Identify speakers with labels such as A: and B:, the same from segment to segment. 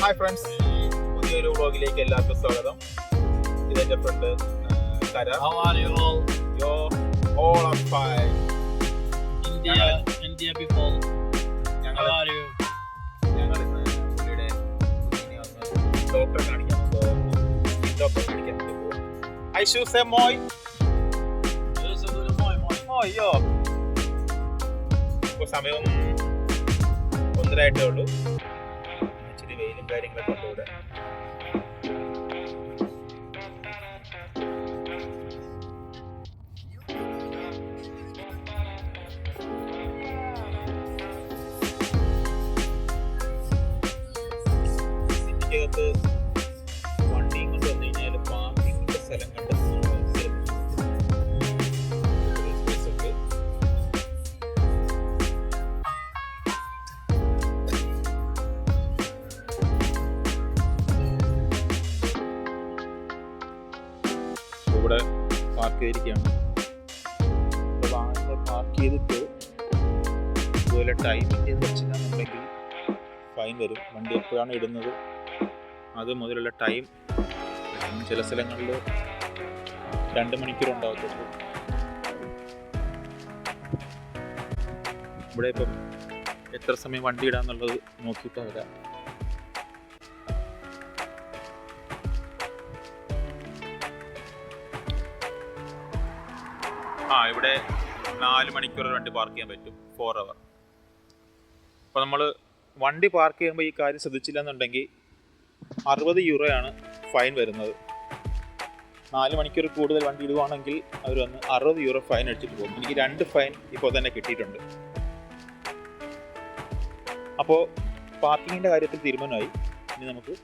A: Hi friends, പുതിയൊരു വ്ളോഗിലേക്ക് എല്ലാവർക്കും സ്വാഗതം. ഇതെന്റെ ഫ്രണ്ട് കര.
B: How are you all?
A: All are fine.
B: India people. How are you?
A: ഞങ്ങൾ ഇന്ന് പുള്ളിയുടെ ഡോക്ടറെ കാണിക്കാൻ പോകും. ഐഷു സേ മോയ്. മോയോ. ഇപ്പോൾ സമയം 1:30 ഉള്ളൂ. ഇച്ചിരി വെയിലും കാര്യങ്ങളൊക്കെ ഉണ്ട് ഇവിടെ. സിറ്റിക്കകത്ത് വണ്ടിയും കൊണ്ട് വന്നു കഴിഞ്ഞാൽ പാർക്കിങ്ങിന്റെ സ്ഥലം കണ്ടെത്തുന്നത് ഇവിടെ പാർക്ക് ചെയ്തിരിക്കുകയാണ്. ഇപ്പോൾ വാഹനങ്ങൾ പാർക്ക് ചെയ്തിട്ട് ഇതുപോലെ ടൈമിൻ്റെ വെച്ചിട്ടുണ്ടെങ്കിൽ ഫൈൻ വരും. വണ്ടി എപ്പോഴാണ് ഇടുന്നത് അത് മുതലുള്ള ടൈം. ചില സ്ഥലങ്ങളിൽ 2 മണിക്കൂർ ഉണ്ടാകത്തുള്ളൂ. ഇവിടെ ഇപ്പം എത്ര സമയം വണ്ടി ഇടാന്നുള്ളത് നോക്കിയിട്ട് വരാം. ഇവിടെ 4 മണിക്കൂർ വണ്ടി പാർക്ക് ചെയ്യാൻ പറ്റും, 4 hour. അപ്പോൾ നമ്മൾ വണ്ടി പാർക്ക് ചെയ്യുമ്പോൾ ഈ കാര്യം ശ്രദ്ധിച്ചില്ല എന്നുണ്ടെങ്കിൽ 60 യൂറോയാണ് ഫൈൻ വരുന്നത്. 4 മണിക്കൂർ കൂടുതൽ വണ്ടി ഇടുവാണെങ്കിൽ അവർ വന്ന് 60 യൂറോ ഫൈൻ അടിച്ചിട്ട് പോകും. എനിക്ക് 2 ഫൈൻ ഇപ്പോൾ തന്നെ കിട്ടിയിട്ടുണ്ട്. അപ്പോൾ പാർക്കിങ്ങിൻ്റെ കാര്യത്തിൽ തീരുമാനമായി. ഇനി നമുക്ക്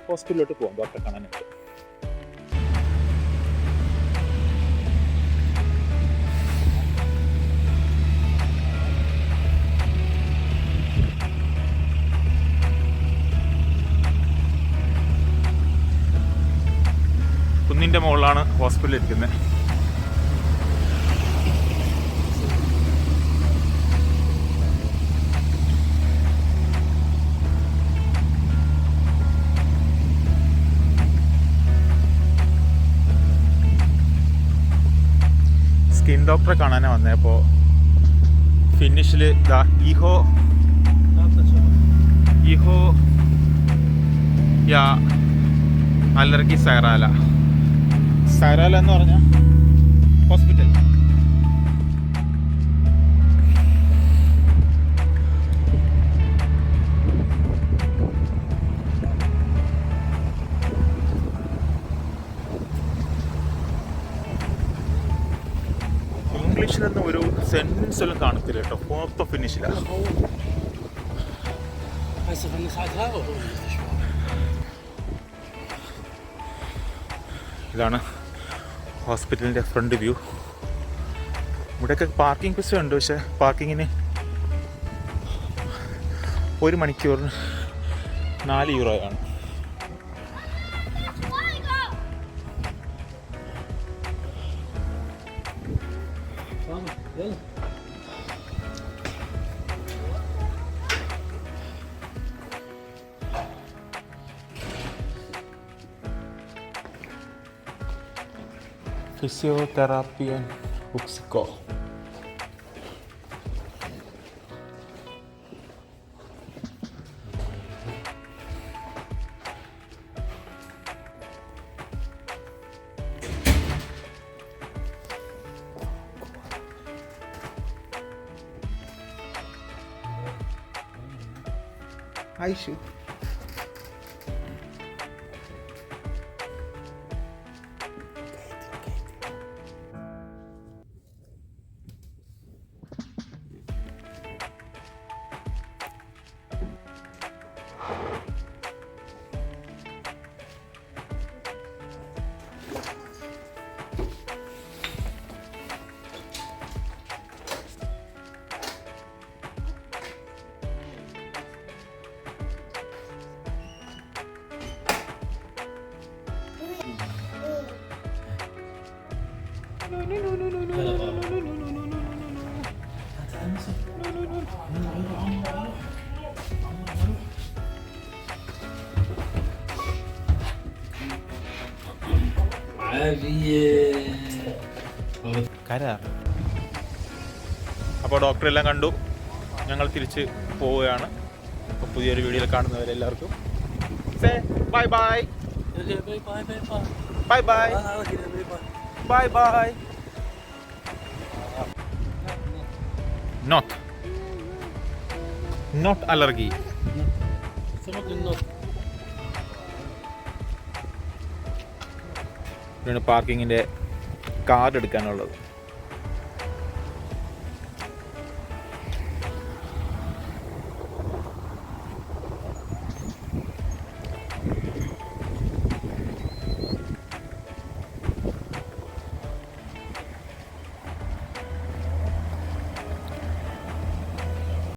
A: ഹോസ്പിറ്റലിലോട്ട് പോകാം ഡോക്ടറെ കാണാനായിട്ട്. കുന്നിൻ്റെ മുകളിലാണ് ഹോസ്പിറ്റലിൽ ഇരിക്കുന്നത്. സ്കിൻ ഡോക്ടറെ കാണാനാണ് വന്നത്. അപ്പോൾ ഫിനിഷിൽ ഇഹോ യാ അലർജി സൈറാല എന്ന് പറഞ്ഞ ഹോസ്പിറ്റൽ. ഇംഗ്ലീഷിലൊന്നും ഒരു സെന്റൻസ് എല്ലാം കാണത്തില്ല കേട്ടോ. മൊത്തം ഫിനിഷിലാണ്. ഇതാണ് ഹോസ്പിറ്റലിൻ്റെ ഫ്രണ്ട് വ്യൂ. ഇവിടെയൊക്കെ പാർക്കിംഗ് ഫീസ് ഉണ്ട്. പക്ഷേ പാർക്കിങ്ങിന് 1 മണിക്കൂറിന് 4 യൂറോയാണ്. Fisioterapien Uksiko. Aishu. കരാർ. അപ്പോൾ ഡോക്ടറെല്ലാം കണ്ടു, ഞങ്ങൾ തിരിച്ച് പോവുകയാണ്. അപ്പോൾ പുതിയൊരു വീഡിയോയിൽ കാണുന്നവരെല്ലാവർക്കും bye bye bye bye bye bye. Note allergy. പാർക്കിങ്ങിൻ്റെ കാർഡ് എടുക്കാനുള്ളത്.